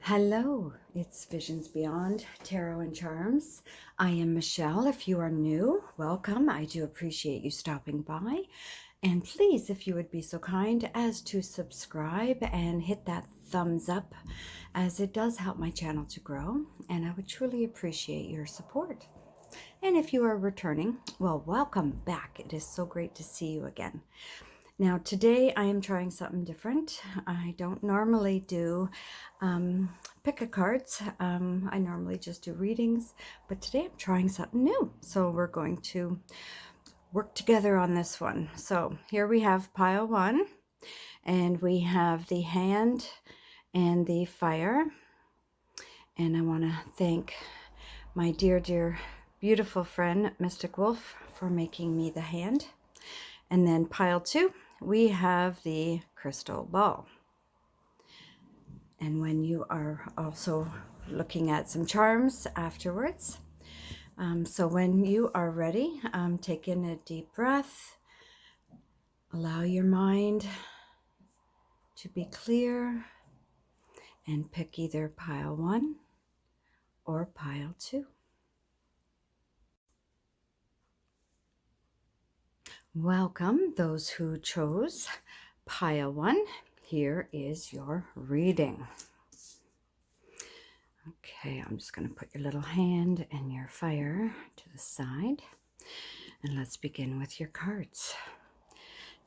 Hello, it's Visions Beyond Tarot and Charms. I am Michelle. If you are new, welcome. I do appreciate you stopping by. And please, if you would be so kind as to subscribe and hit that thumbs up, as it does help my channel to grow. And I would truly appreciate your support. And if you are returning, well, welcome back. It is so great to see you again. Now, today I am trying something different. I don't normally do pick-a cards. I normally just do readings, but today I'm trying something new. So we're going to work together on this one. So here we have pile one, and we have the hand and the fire. And I want to thank my dear, dear, beautiful friend, Mystic Wolf, for making me the hand. And then pile two, we have the crystal ball. And when you are also looking at some charms afterwards. So when you are ready, take in a deep breath. Allow your mind to be clear and pick either pile one or pile two. Welcome those who chose pile one. Here is your reading. Okay, I'm just going to put your little hand and your fire to the side. And let's begin with your cards.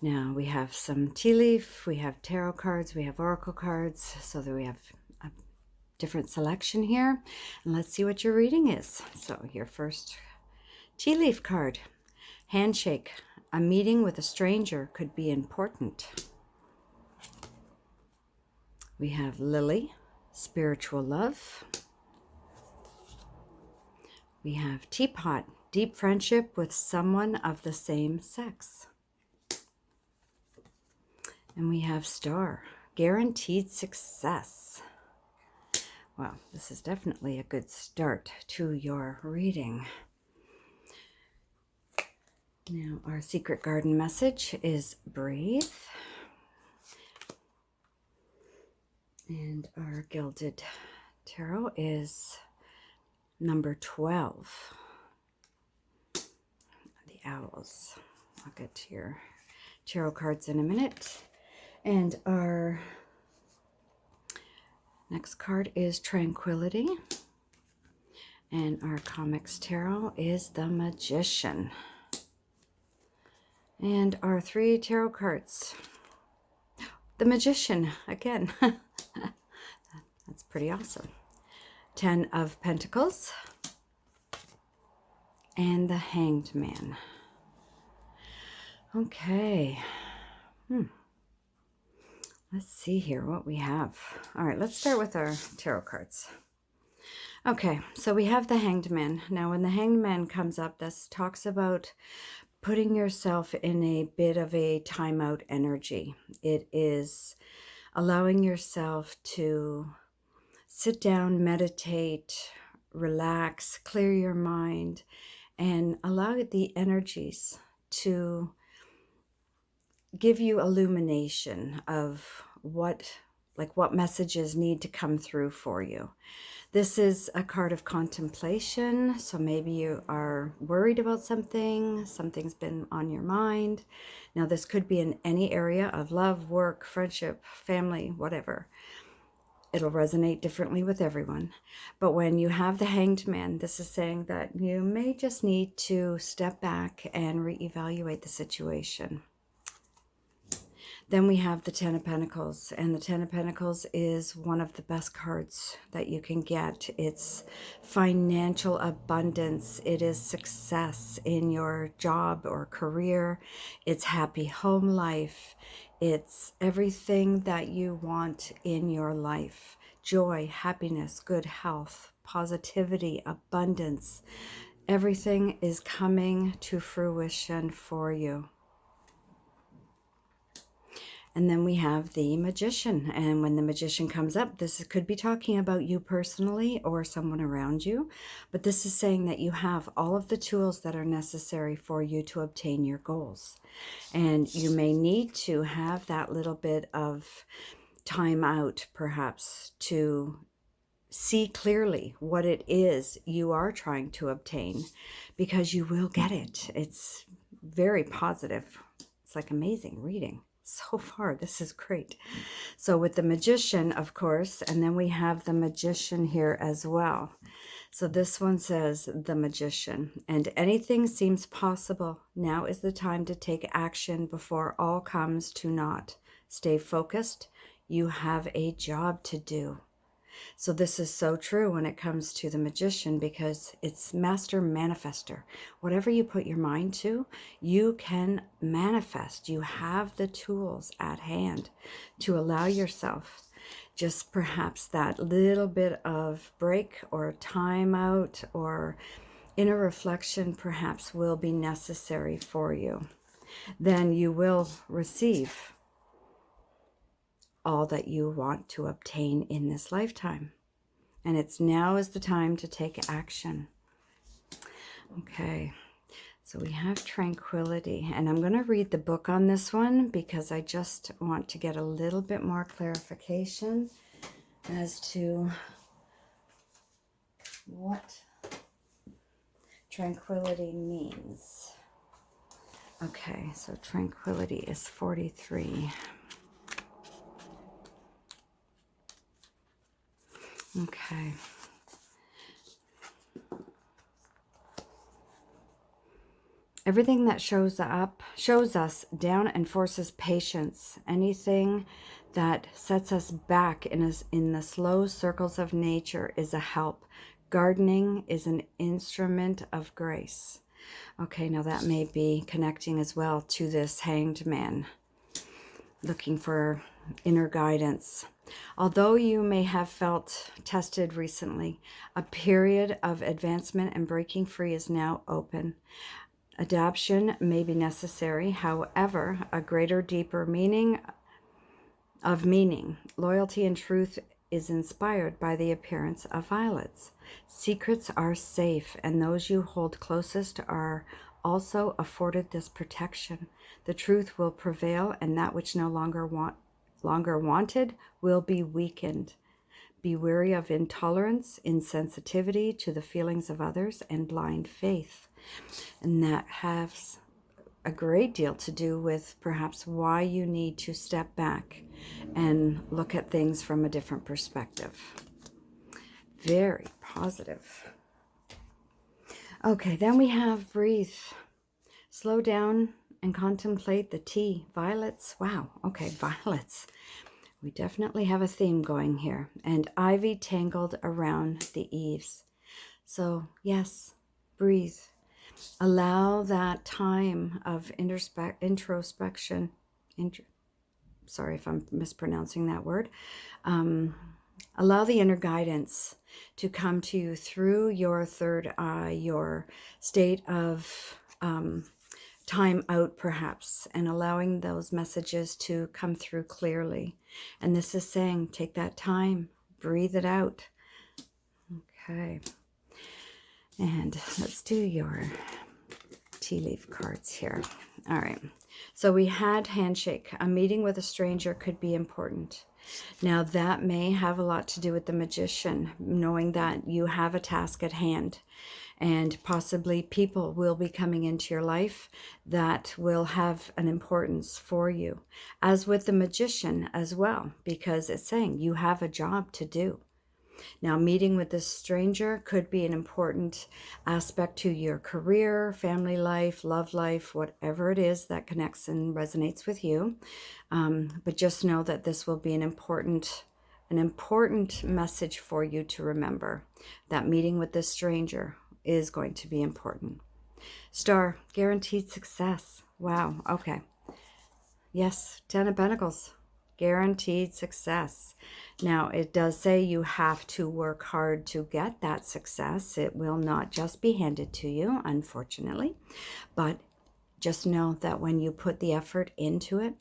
Now we have some tea leaf, we have tarot cards, we have oracle cards, so that we have a different selection here. And let's see what your reading is. So your first tea leaf card, handshake. A meeting with a stranger could be important. We have lily, spiritual love. We have teapot, deep friendship with someone of the same sex. And we have star, guaranteed success. Well, this is definitely a good start to your reading. Now, our secret garden message is breathe. And our Gilded tarot is number 12. The owls. I'll get to your tarot cards in a minute. And our next card is tranquility. And our comics tarot is the magician. And our three tarot cards, the magician again. That's pretty awesome. 10 of Pentacles and the Hanged Man. Okay. Let's see here what we have. All right, let's start with our tarot cards. Okay, so we have the Hanged Man. Now, when the Hanged Man comes up, this talks about putting yourself in a bit of a timeout energy. It is allowing yourself to sit down, meditate, relax, clear your mind, and allow the energies to give you illumination of what messages need to come through for you. This is a card of contemplation, so maybe you are worried about something, something's been on your mind. Now, this could be in any area of love, work, friendship, family, whatever. It'll resonate differently with everyone. But when you have the Hanged Man, this is saying that you may just need to step back and reevaluate the situation. Then we have the 10 of Pentacles, and the 10 of Pentacles is one of the best cards that you can get. It's financial abundance. It is success in your job or career. It's happy home life. It's everything that you want in your life. Joy, happiness, good health, positivity, abundance. Everything is coming to fruition for you. And then we have the magician. And when the magician comes up, this could be talking about you personally or someone around you. But this is saying that you have all of the tools that are necessary for you to obtain your goals. And you may need to have that little bit of time out, perhaps, to see clearly what it is you are trying to obtain, because you will get it. It's very positive. It's like amazing reading. So far, this is great. So with the Magician, of course, and then we have the Magician here as well. So this one says, the Magician, and anything seems possible. Now is the time to take action before all comes to naught. Stay focused. You have a job to do. So this is so true when it comes to the Magician, because it's master manifester. Whatever you put your mind to, you can manifest. You have the tools at hand to allow yourself just perhaps that little bit of break or time out or inner reflection perhaps will be necessary for you. Then you will receive all that you want to obtain in this lifetime. And it's now is the time to take action. Okay, so we have tranquility. And I'm going to read the book on this one because I just want to get a little bit more clarification as to what tranquility means. Okay, so tranquility is 43. Okay. Everything that shows us down and forces patience. Anything that sets us back in the slow circles of nature is a help. Gardening is an instrument of grace. Okay, now that may be connecting as well to this Hanged Man, looking for inner guidance. Although you may have felt tested recently, a period of advancement and breaking free is now open. Adaptation may be necessary. However, a greater, deeper meaning, loyalty and truth is inspired by the appearance of violets. Secrets are safe, and those you hold closest are also afforded this protection. The truth will prevail, and that which no longer wanted will be weakened. Be wary of intolerance, insensitivity to the feelings of others, and blind faith. And that has a great deal to do with perhaps why you need to step back and look at things from a different perspective. Very positive. Okay, then we have breathe. Slow down and contemplate the tea. Violets. Wow. Okay, violets. We definitely have a theme going here. And ivy tangled around the eaves. So, yes, breathe. Allow that time of introspection. Sorry if I'm mispronouncing that word. Allow the inner guidance to come to you through your third eye, your state of time out perhaps, and allowing those messages to come through clearly. And this is saying, take that time, breathe it out. Okay. And let's do your tea leaf cards here. All right. So we had handshake. A meeting with a stranger could be important. Now that may have a lot to do with the Magician, knowing that you have a task at hand. And possibly people will be coming into your life that will have an importance for you. As with the Magician as well, because it's saying you have a job to do. Now, meeting with this stranger could be an important aspect to your career, family life, love life, whatever it is that connects and resonates with you. But just know that this will be an important message for you to remember. That meeting with this stranger is going to be important. Star, guaranteed success. Wow, okay. Yes, 10 of Pentacles. Guaranteed success. Now, it does say you have to work hard to get that success. It will not just be handed to you, unfortunately. But just know that when you put the effort into it,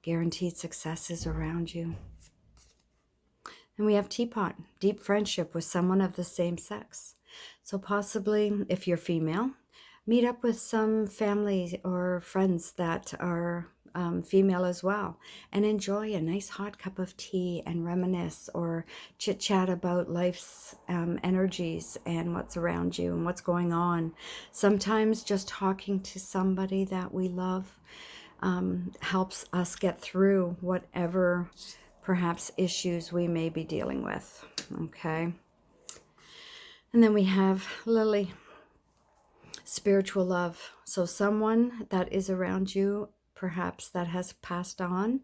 guaranteed success is around you. And we have Teapot, deep friendship with someone of the same sex. So possibly, if you're female, meet up with some family or friends that are female as well, and enjoy a nice hot cup of tea and reminisce or chit chat about life's energies and what's around you and what's going on. Sometimes just talking to somebody that we love helps us get through whatever perhaps issues we may be dealing with. Okay. And then we have Lily, spiritual love. So someone that is around you, perhaps that has passed on,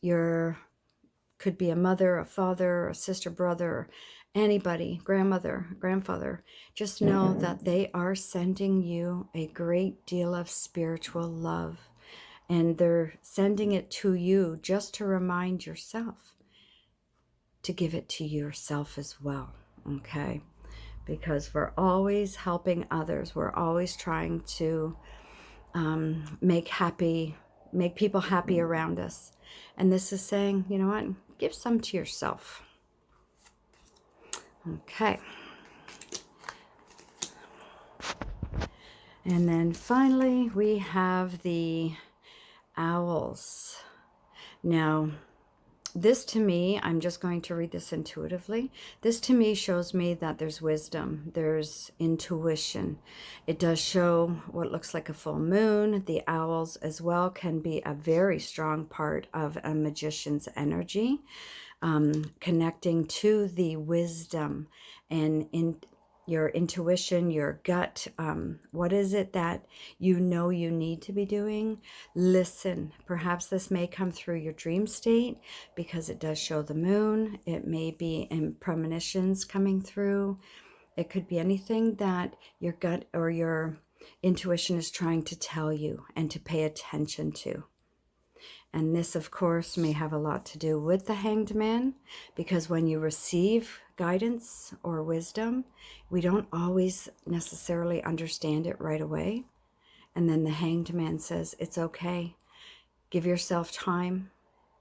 could be a mother, a father, a sister, brother, anybody, grandmother, grandfather. Just know that they are sending you a great deal of spiritual love. And they're sending it to you just to remind yourself to give it to yourself as well, okay? Because we're always helping others. We're always trying to make people happy around us. And this is saying, you know what? Give some to yourself. Okay. And then finally, we have the owls. Now, this to me, I'm just going to read this intuitively. This to me shows me that there's wisdom, there's intuition. It does show what looks like a full moon. The owls as well can be a very strong part of a magician's energy, connecting to the wisdom and in your intuition, your gut. What is it that you know you need to be doing? Listen. Perhaps this may come through your dream state because it does show the moon. It may be in premonitions coming through. It could be anything that your gut or your intuition is trying to tell you and to pay attention to. And this, of course, may have a lot to do with the Hanged Man, because when you receive guidance or wisdom, we don't always necessarily understand it right away. And then the Hanged Man says, it's okay. Give yourself time.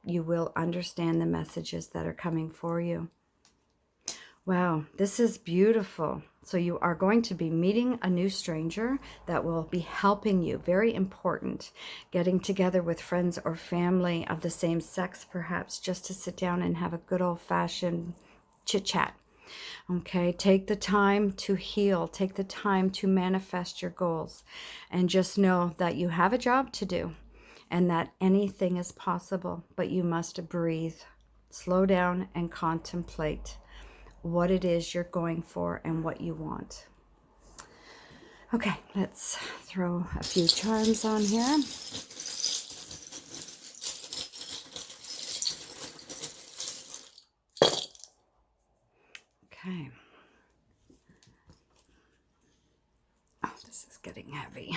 You will understand the messages that are coming for you. Wow, this is beautiful. So you are going to be meeting a new stranger that will be helping you. Very important. Getting together with friends or family of the same sex, perhaps, just to sit down and have a good old-fashioned chit-chat. Okay, take the time to heal. Take the time to manifest your goals. And just know that you have a job to do and that anything is possible, but you must breathe, slow down, and contemplate what it is you're going for and what you want. Okay, let's throw a few charms on here. Okay. Oh, this is getting heavy.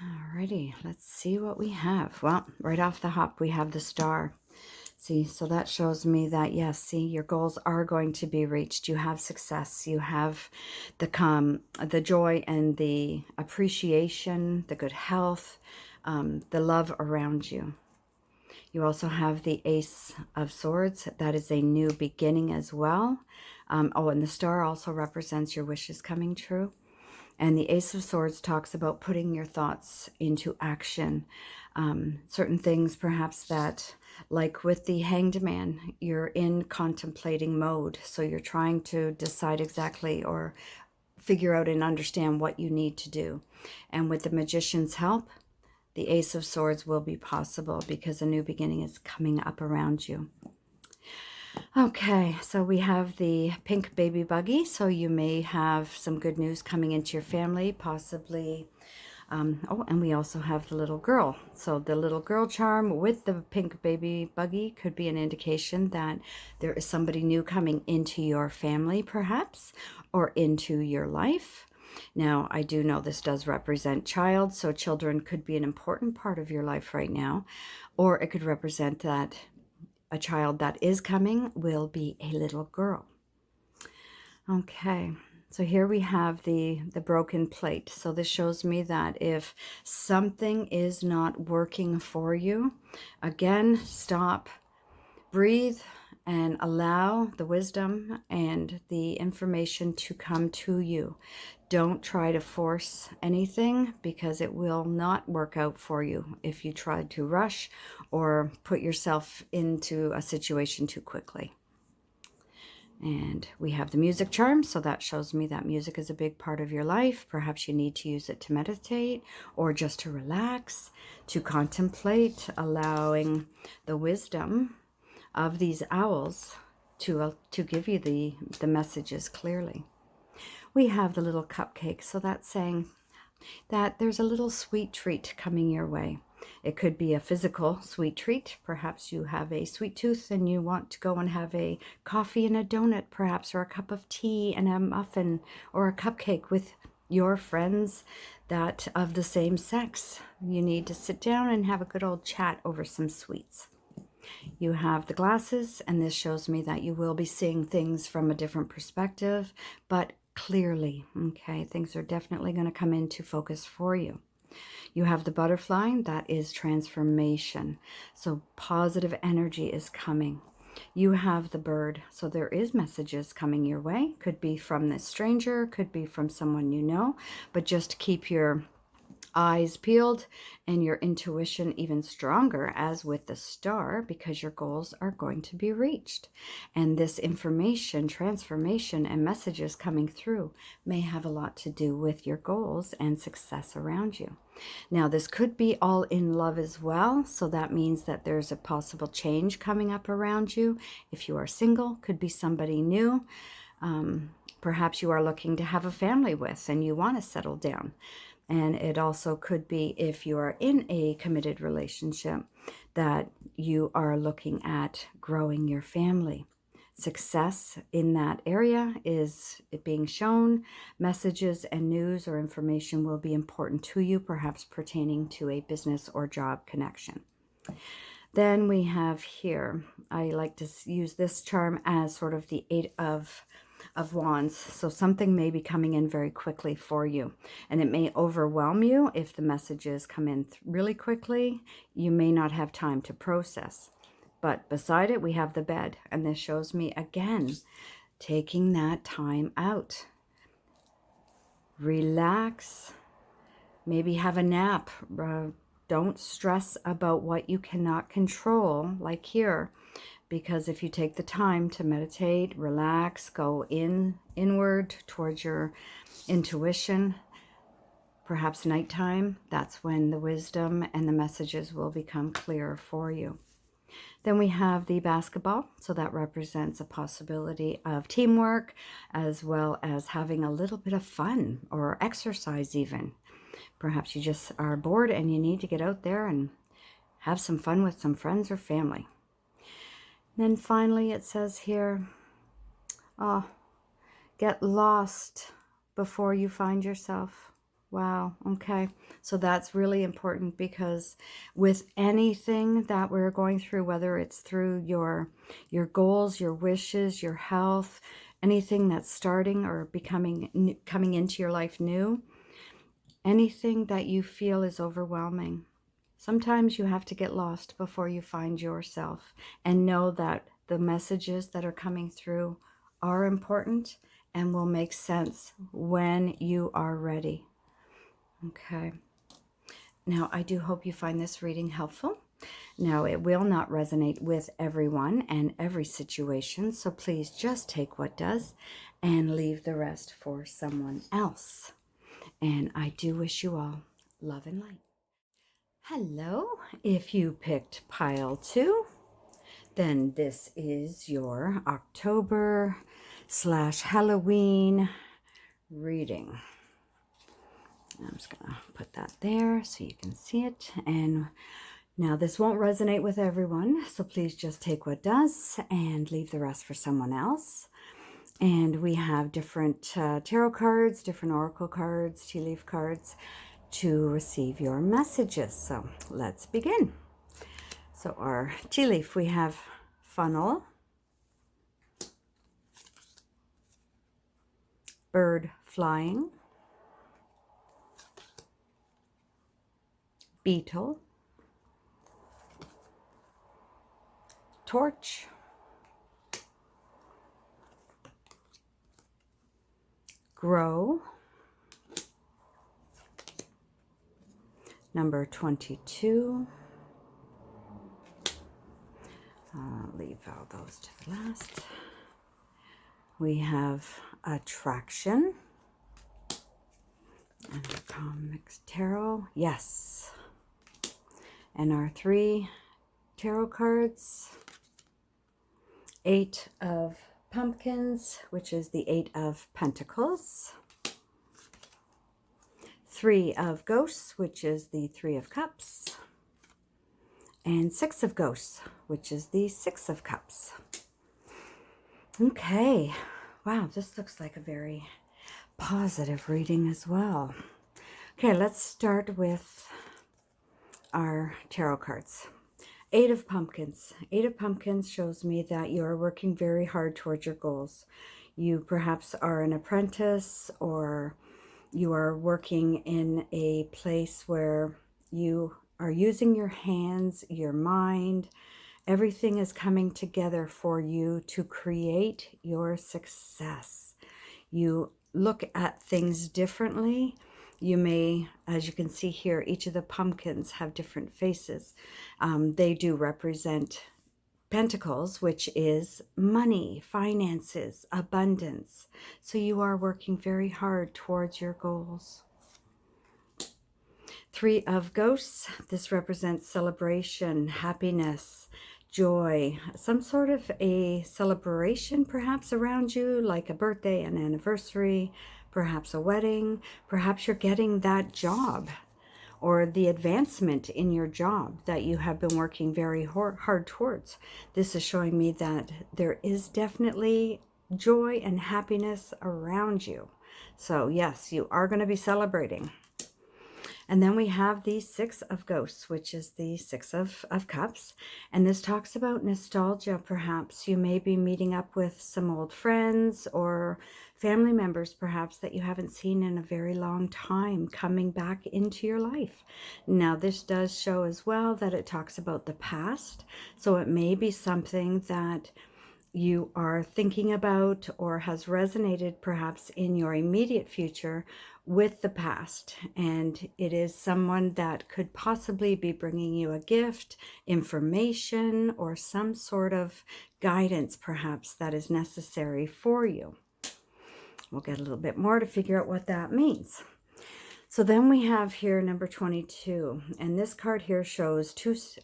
Alrighty, let's see what we have. Well, right off the hop, we have the star. See, so that shows me that, yes, see, your goals are going to be reached. You have success. You have the joy and the appreciation, the good health, the love around you. You also have the Ace of Swords. That is a new beginning as well. Oh, and the star also represents your wishes coming true. And the Ace of Swords talks about putting your thoughts into action. Certain things perhaps that, like with the Hanged Man, you're in contemplating mode. So you're trying to decide exactly or figure out and understand what you need to do. And with the Magician's help, the Ace of Swords will be possible because a new beginning is coming up around you. Okay, so we have the pink baby buggy. So you may have some good news coming into your family, possibly. Oh, and we also have the little girl. So the little girl charm with the pink baby buggy could be an indication that there is somebody new coming into your family, perhaps, or into your life. Now, I do know this does represent child, so children could be an important part of your life right now, or it could represent that a child that is coming will be a little girl. Okay. So here we have the broken plate. So this shows me that if something is not working for you, again, stop, breathe, and allow the wisdom and the information to come to you. Don't try to force anything, because it will not work out for you if you try to rush or put yourself into a situation too quickly. And we have the music charm, so that shows me that music is a big part of your life. Perhaps you need to use it to meditate or just to relax, to contemplate, allowing the wisdom of these owls to give you the messages clearly. We have the little cupcake, so that's saying that there's a little sweet treat coming your way. It could be a physical sweet treat. Perhaps you have a sweet tooth and you want to go and have a coffee and a donut, perhaps, or a cup of tea and a muffin or a cupcake with your friends that of the same sex. You need to sit down and have a good old chat over some sweets. You have the glasses, and this shows me that you will be seeing things from a different perspective, but clearly. Okay, things are definitely going to come into focus for you. You have the butterfly, that is transformation. So positive energy is coming. You have the bird, so there is messages coming your way. Could be from this stranger, could be from someone you know, but just keep your eyes peeled and your intuition even stronger, as with the star, because your goals are going to be reached. And this information, transformation, and messages coming through may have a lot to do with your goals and success around you. Now, this could be all in love as well, so that means that there's a possible change coming up around you. If you are single, could be somebody new. Perhaps you are looking to have a family with and you want to settle down. And it also could be, if you are in a committed relationship, that you are looking at growing your family. Success in that area is being shown. Messages and news or information will be important to you, perhaps pertaining to a business or job connection. Then we have here, I like to use this charm as sort of the Eight of Wands. So something may be coming in very quickly for you, and it may overwhelm you if the messages come in really quickly. You may not have time to process. But beside it, we have the bed, and this shows me again taking that time out. Relax, maybe have a nap. Don't stress about what you cannot control, like here. Because if you take the time to meditate, relax, go inward towards your intuition, perhaps nighttime, that's when the wisdom and the messages will become clearer for you. Then we have the basketball, so that represents a possibility of teamwork, as well as having a little bit of fun or exercise even. Perhaps you just are bored and you need to get out there and have some fun with some friends or family. Then finally it says here, get lost before you find yourself. Wow, okay. So that's really important, because with anything that we're going through, whether it's through your goals, your wishes, your health, anything that's starting or coming into your life new, anything that you feel is overwhelming, sometimes you have to get lost before you find yourself, and know that the messages that are coming through are important and will make sense when you are ready. Okay. Now, I do hope you find this reading helpful. Now, it will not resonate with everyone and every situation, so please just take what does and leave the rest for someone else. And I do wish you all love and light. Hello, if you picked pile 2, then this is your October/Halloween reading. I'm just going to put that there so you can see it. And now this won't resonate with everyone, so please just take what does and leave the rest for someone else. And we have different tarot cards, different oracle cards, tea leaf cards to receive your messages. So let's begin. So our tea leaf, we have funnel, bird flying, beetle, torch, grow. Number 22. Leave all those to the last. We have attraction. And the comics tarot. Yes. And our 3 tarot cards. 8 of pumpkins, which is the 8 of pentacles. 3 of ghosts, which is the 3 of cups. And 6 of ghosts, which is the 6 of cups. Okay. Wow, this looks like a very positive reading as well. Okay, let's start with our tarot cards. 8 of pumpkins. 8 of pumpkins shows me that you are working very hard towards your goals. You perhaps are an apprentice, or you are working in a place where you are using your hands, your mind. Everything is coming together for you to create your success. You look at things differently. You may, as you can see here, each of the pumpkins have different faces. They do represent pentacles, which is money, finances, abundance. So you are working very hard towards your goals. 3 of ghosts. This represents celebration, happiness, joy, some sort of a celebration perhaps around you, like a birthday, an anniversary, perhaps a wedding. Perhaps you're getting that job or the advancement in your job that you have been working very hard towards. This is showing me that there is definitely joy and happiness around you. So yes, you are going to be celebrating. And then we have the 6 of ghosts, which is the 6 of cups. And this talks about nostalgia, perhaps. You may be meeting up with some old friends or family members, perhaps, that you haven't seen in a very long time, coming back into your life. Now, this does show as well that it talks about the past. So it may be something that you are thinking about or has resonated perhaps in your immediate future with the past, and it is someone that could possibly be bringing you a gift, information, or some sort of guidance perhaps that is necessary for you. We'll get a little bit more to figure out what that means. So then we have here number 22, and this card here shows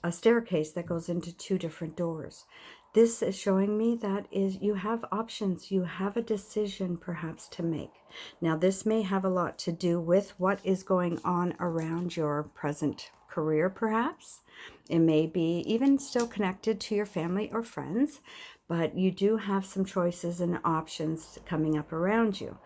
a staircase that goes into 2 different doors. This is showing me that you have options, you have a decision perhaps to make. Now this may have a lot to do with what is going on around your present career perhaps. It may be even still connected to your family or friends, but you do have some choices and options coming up around you.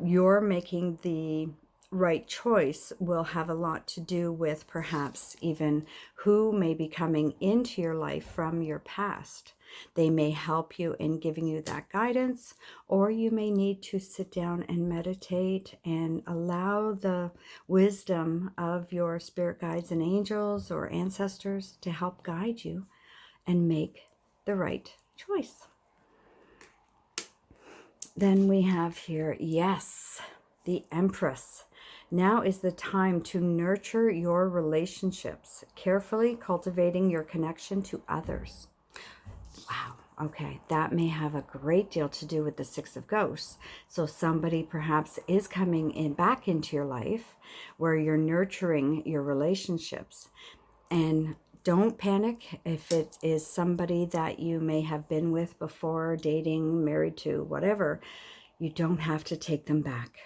You're making the right choice will have a lot to do with perhaps even who may be coming into your life from your past. They may help you in giving you that guidance, or you may need to sit down and meditate and allow the wisdom of your spirit guides and angels or ancestors to help guide you and make the right choice. Then we have here, yes, the Empress. Now is the time to nurture your relationships, carefully cultivating your connection to others. Wow, okay, that may have a great deal to do with the 6 of ghosts. So somebody perhaps is coming in back into your life where you're nurturing your relationships. And don't panic if it is somebody that you may have been with before, dating, married to, whatever. You don't have to take them back.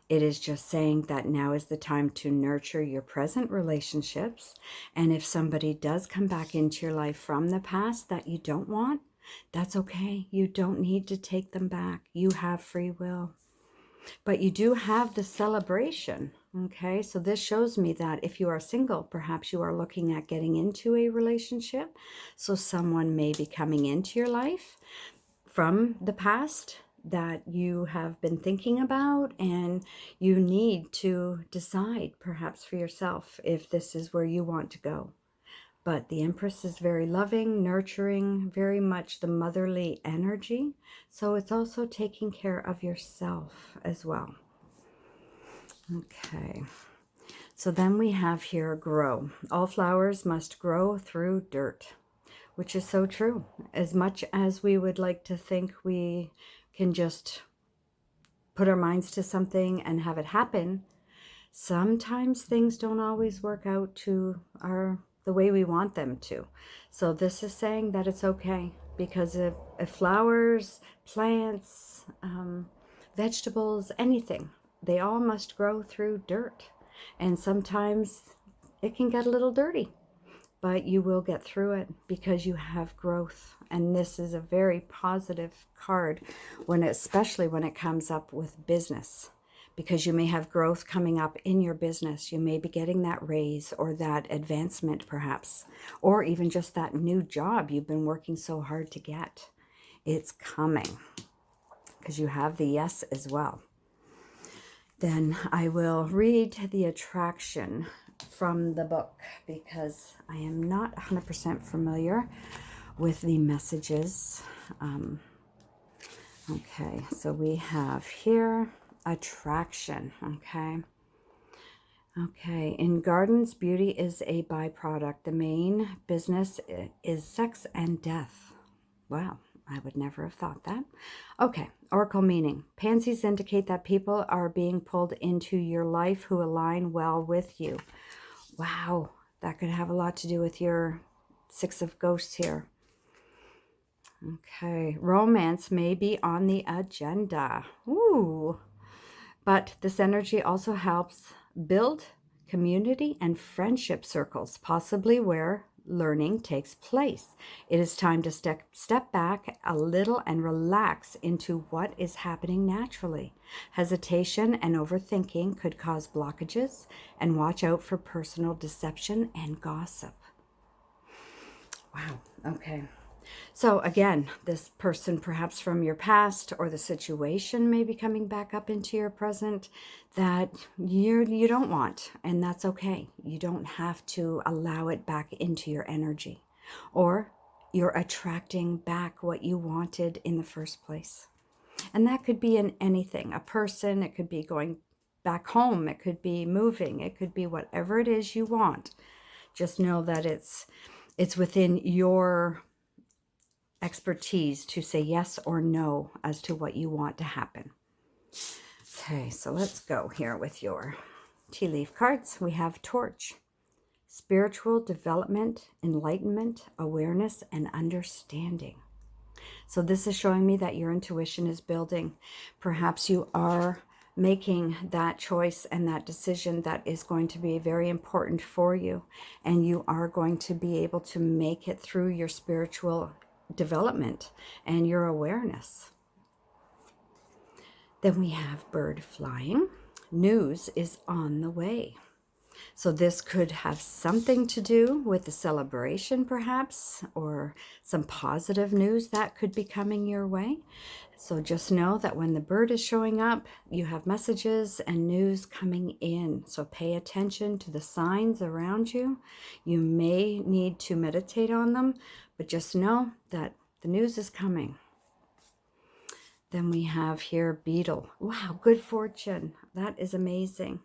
It is just saying that now is the time to nurture your present relationships. And if somebody does come back into your life from the past that you don't want, that's okay. You don't need to take them back. You have free will. But you do have the celebration, okay? So this shows me that if you are single, perhaps you are looking at getting into a relationship. So someone may be coming into your life from the past that you have been thinking about, and you need to decide perhaps for yourself if this is where you want to go. But the Empress is very loving, nurturing, very much the motherly energy. So it's also taking care of yourself as well. Okay. So then we have here grow. All flowers must grow through dirt, which is so true. As much as we would like to think we can just put our minds to something and have it happen, sometimes things don't always work out to the way we want them to. So this is saying that it's okay, because if flowers, plants, vegetables, anything, they all must grow through dirt. And sometimes it can get a little dirty, but you will get through it because you have growth. And this is a very positive card, especially when it comes up with business, because you may have growth coming up in your business. You may be getting that raise or that advancement perhaps, or even just that new job you've been working so hard to get. It's coming because you have the yes as well. Then I will read the attraction from the book, because I am not 100% familiar with the messages. Okay, so we have here attraction. Okay, in gardens, beauty is a byproduct. The main business is sex and death. Wow, I would never have thought that. Okay, oracle meaning. Pansies indicate that people are being pulled into your life who align well with you. Wow, that could have a lot to do with your Six of Ghosts here. Okay, romance may be on the agenda. Ooh. But this energy also helps build community and friendship circles, possibly where learning takes place. It is time to step back a little and relax into what is happening naturally. Hesitation and overthinking could cause blockages, and watch out for personal deception and gossip. Wow, okay. So again, this person perhaps from your past, or the situation may be coming back up into your present that you don't want, and that's okay. You don't have to allow it back into your energy, or you're attracting back what you wanted in the first place. And that could be in anything, a person, it could be going back home, it could be moving, it could be whatever it is you want. Just know that it's within your expertise to say yes or no as to what you want to happen. Okay, so let's go here with your tea leaf cards. We have torch, spiritual development, enlightenment, awareness, and understanding. So this is showing me that your intuition is building. Perhaps you are making that choice and that decision that is going to be very important for you, and you are going to be able to make it through your spiritual development and your awareness. Then we have bird flying. News is on the way. So this could have something to do with the celebration perhaps, or some positive news that could be coming your way. So just know that when the bird is showing up, you have messages and news coming in. So pay attention to the signs around you. You may need to meditate on them, but just know that the news is coming. Then we have here beetle. Wow, good fortune. That is amazing.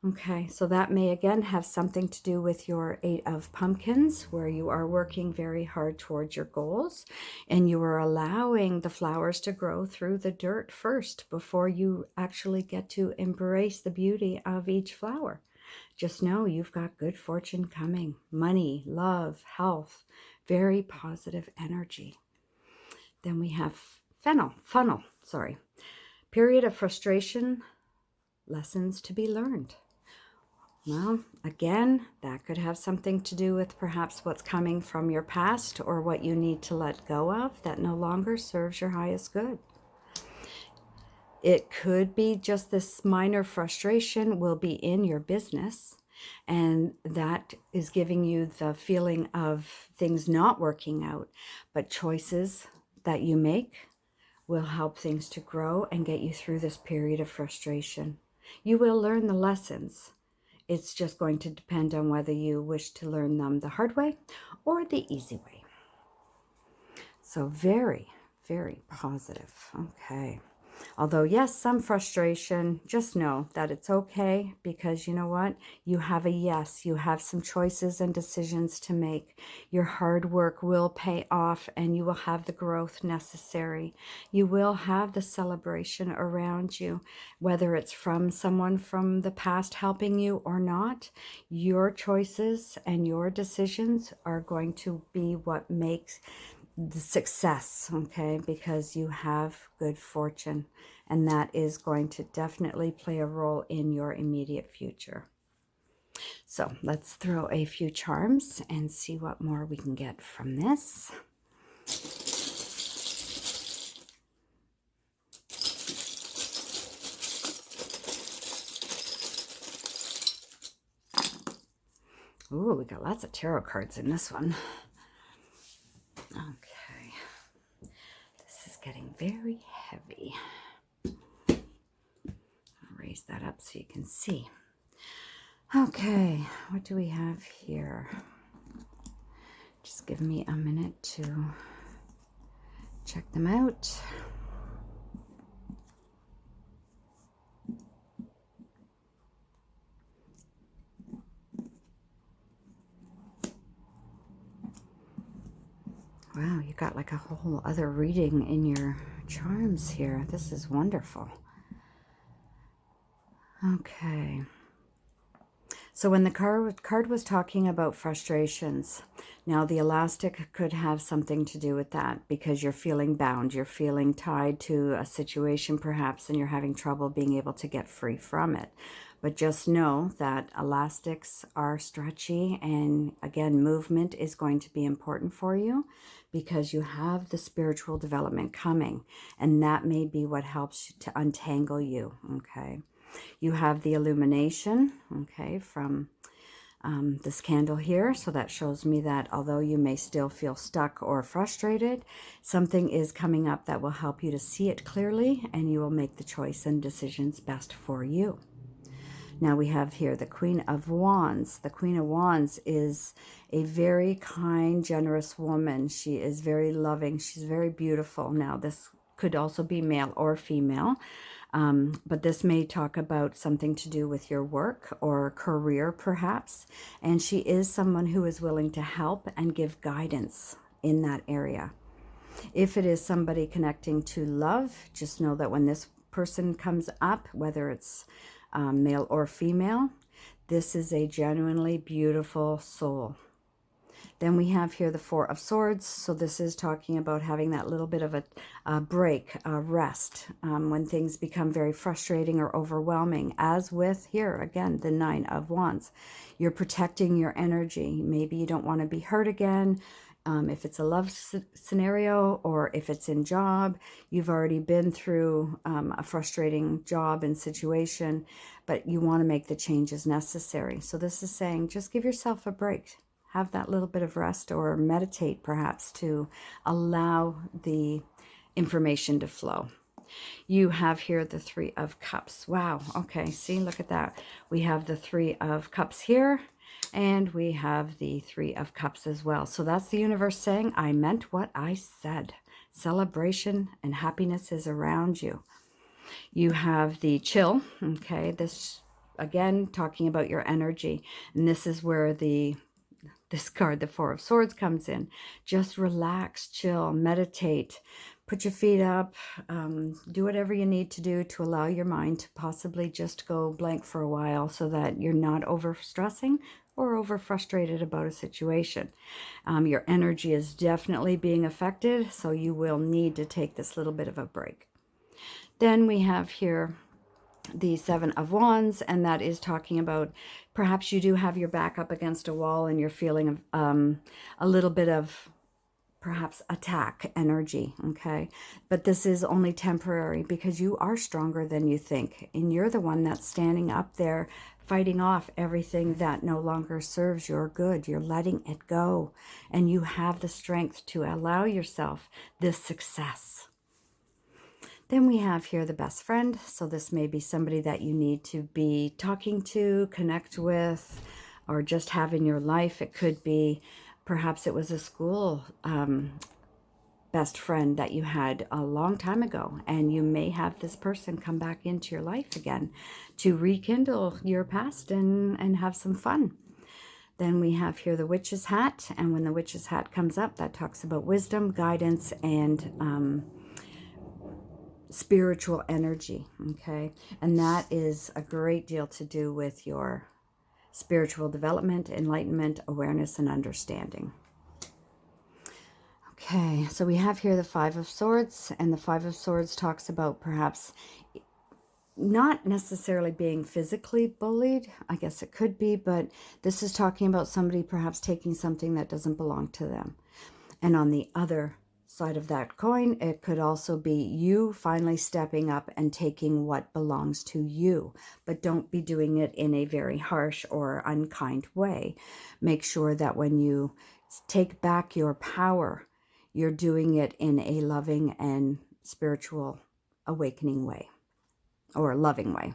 Okay, so that may again have something to do with your 8 of Pumpkins, where you are working very hard towards your goals, and you are allowing the flowers to grow through the dirt first before you actually get to embrace the beauty of each flower. Just know you've got good fortune coming. Money, love, health, very positive energy. Then we have funnel. Period of frustration, lessons to be learned. Well, again, that could have something to do with perhaps what's coming from your past, or what you need to let go of that no longer serves your highest good. It could be just this minor frustration will be in your business, and that is giving you the feeling of things not working out. But choices that you make will help things to grow and get you through this period of frustration. You will learn the lessons. It's just going to depend on whether you wish to learn them the hard way or the easy way. So very, very positive. Okay. Although, yes, some frustration, just know that it's okay, because you know what? You have a yes. You have some choices and decisions to make. Your hard work will pay off, and you will have the growth necessary. You will have the celebration around you, whether it's from someone from the past helping you or not. Your choices and your decisions are going to be what makes the success, okay? Because you have good fortune, and that is going to definitely play a role in your immediate future. So let's throw a few charms and see what more we can get from this. Ooh, we got lots of tarot cards in this one. Okay. This is getting very heavy. I'll raise that up so you can see. Okay, what do we have here? Just give me a minute to check them out. Wow, you got like a whole other reading in your charms here. This is wonderful. Okay. So when the card was talking about frustrations, now the elastic could have something to do with that, because you're feeling bound, you're feeling tied to a situation perhaps, and you're having trouble being able to get free from it. But just know that elastics are stretchy, and again, movement is going to be important for you, because you have the spiritual development coming, and that may be what helps to untangle you, okay? You have the illumination, okay, from this candle here. So that shows me that although you may still feel stuck or frustrated, something is coming up that will help you to see it clearly, and you will make the choice and decisions best for you. Now we have here the Queen of Wands. The Queen of Wands is a very kind, generous woman. She is very loving. She's very beautiful. Now this could also be male or female. But this may talk about something to do with your work or career, perhaps. And she is someone who is willing to help and give guidance in that area. If it is somebody connecting to love, just know that when this person comes up, whether it's male or female, this is a genuinely beautiful soul. Then we have here the Four of Swords. So this is talking about having that little bit of a break, a rest, when things become very frustrating or overwhelming. As with here, again, the Nine of Wands. You're protecting your energy. Maybe you don't want to be hurt again. If it's a love scenario, or if it's in job, you've already been through a frustrating job and situation, but you want to make the changes necessary. So this is saying just give yourself a break. Have that little bit of rest, or meditate perhaps, to allow the information to flow. You have here the Three of Cups. Wow. Okay. See, look at that. We have the Three of Cups here, and we have the Three of Cups as well. So that's the universe saying, I meant what I said. Celebration and happiness is around you. You have the Chill. Okay. This, again, talking about your energy. And this is where this card, the Four of Swords, comes in. Just relax, chill, meditate, put your feet up, do whatever you need to do to allow your mind to possibly just go blank for a while, so that you're not over stressing or over frustrated about a situation. Your energy is definitely being affected, so you will need to take this little bit of a break. Then we have here the Seven of Wands, and that is talking about perhaps you do have your back up against a wall, and you're feeling a little bit of perhaps attack energy, okay? But this is only temporary, because you are stronger than you think, and you're the one that's standing up there fighting off everything that no longer serves your good. You're letting it go, and you have the strength to allow yourself this success. Then we have here the Best Friend. So this may be somebody that you need to be talking to, connect with, or just have in your life. It could be, perhaps it was a school best friend that you had a long time ago, and you may have this person come back into your life again to rekindle your past and have some fun. Then we have here the witch's hat, and when the witch's hat comes up, that talks about wisdom, guidance, and spiritual energy, okay? And that is a great deal to do with your spiritual development, enlightenment, awareness, and understanding. Okay, so we have here the Five of Swords, and the Five of Swords talks about perhaps not necessarily being physically bullied. I guess it could be, but this is talking about somebody perhaps taking something that doesn't belong to them. And on the other side of that coin, it could also be you finally stepping up and taking what belongs to you. But don't be doing it in a very harsh or unkind way. Make sure that when you take back your power, you're doing it in a loving and spiritual awakening way, or loving way.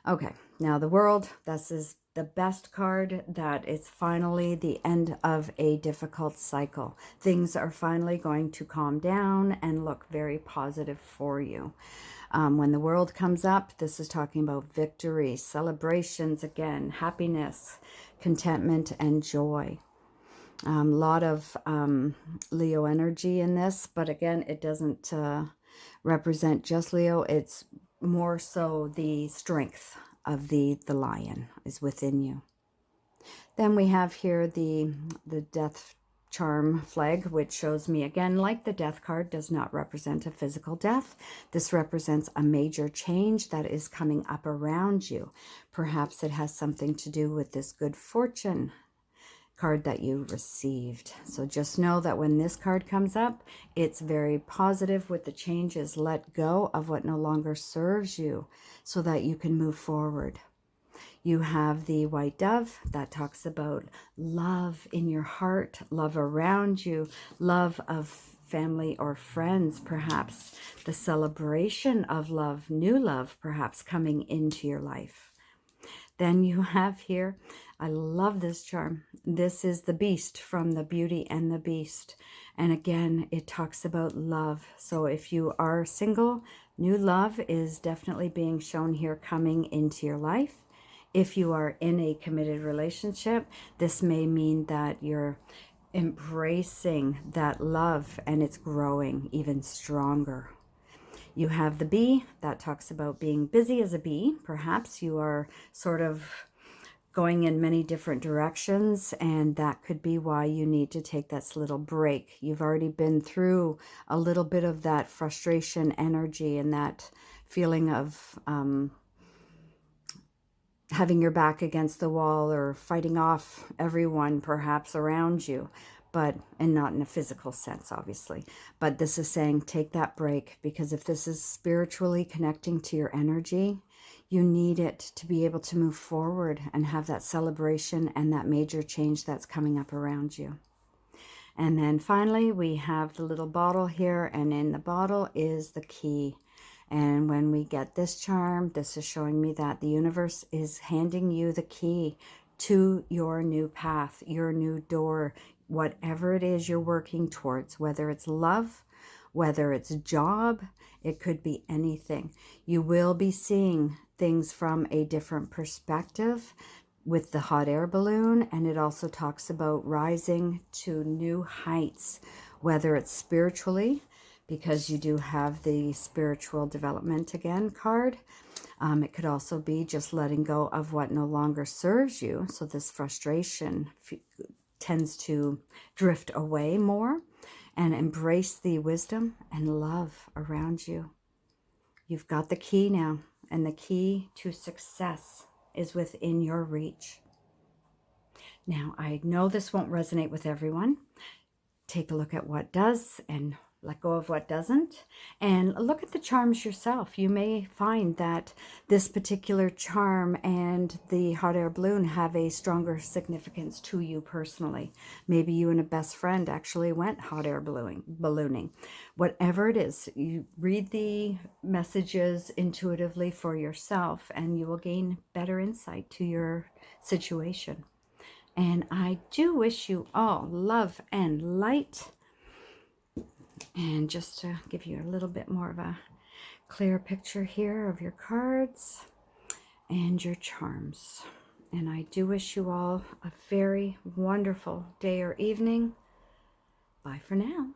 Okay, now the World, this is the best card, that it's finally the end of a difficult cycle. Things are finally going to calm down and look very positive for you. When the World comes up, this is talking about victory, celebrations again, happiness, contentment, and joy. A lot of Leo energy in this, but again, it doesn't represent just Leo. It's more so the strength of the lion is within you. Then we have here the death charm flag, which shows me again, like the death card, does not represent a physical death. This represents a major change that is coming up around you. Perhaps it has something to do with this good fortune card that you received. So just know that when this card comes up, it's very positive with the changes. Let go of what no longer serves you so that you can move forward. You have the white dove that talks about love in your heart, love around you, love of family or friends, perhaps the celebration of love, new love perhaps coming into your life. Then you have here, I love this charm. This is the Beast from the Beauty and the Beast. And again, it talks about love. So if you are single, new love is definitely being shown here coming into your life. If you are in a committed relationship, this may mean that you're embracing that love and it's growing even stronger. You have the bee that talks about being busy as a bee. Perhaps you are sort of going in many different directions, and that could be why you need to take this little break. You've already been through a little bit of that frustration energy and that feeling of having your back against the wall or fighting off everyone perhaps around you. And not in a physical sense, obviously. But this is saying take that break, because if this is spiritually connecting to your energy, you need it to be able to move forward and have that celebration and that major change that's coming up around you. And then finally, we have the little bottle here, and in the bottle is the key. And when we get this charm, this is showing me that the universe is handing you the key to your new path, your new door, whatever it is you're working towards, whether it's love, whether it's a job, it could be anything. You will be seeing things from a different perspective with the hot air balloon, and it also talks about rising to new heights, whether it's spiritually, because you do have the spiritual development again card. It could also be just letting go of what no longer serves you. So this frustration tends to drift away more, and embrace the wisdom and love around you. You've got the key now, and the key to success is within your reach. Now, I know this won't resonate with everyone. Take a look at what does and let go of what doesn't, and look at the charms yourself. You may find that this particular charm and the hot air balloon have a stronger significance to you personally. Maybe you and a best friend actually went hot air ballooning. Whatever it is, you read the messages intuitively for yourself, and you will gain better insight to your situation. And I do wish you all love and light. And just to give you a little bit more of a clear picture here of your cards and your charms. And I do wish you all a very wonderful day or evening. Bye for now.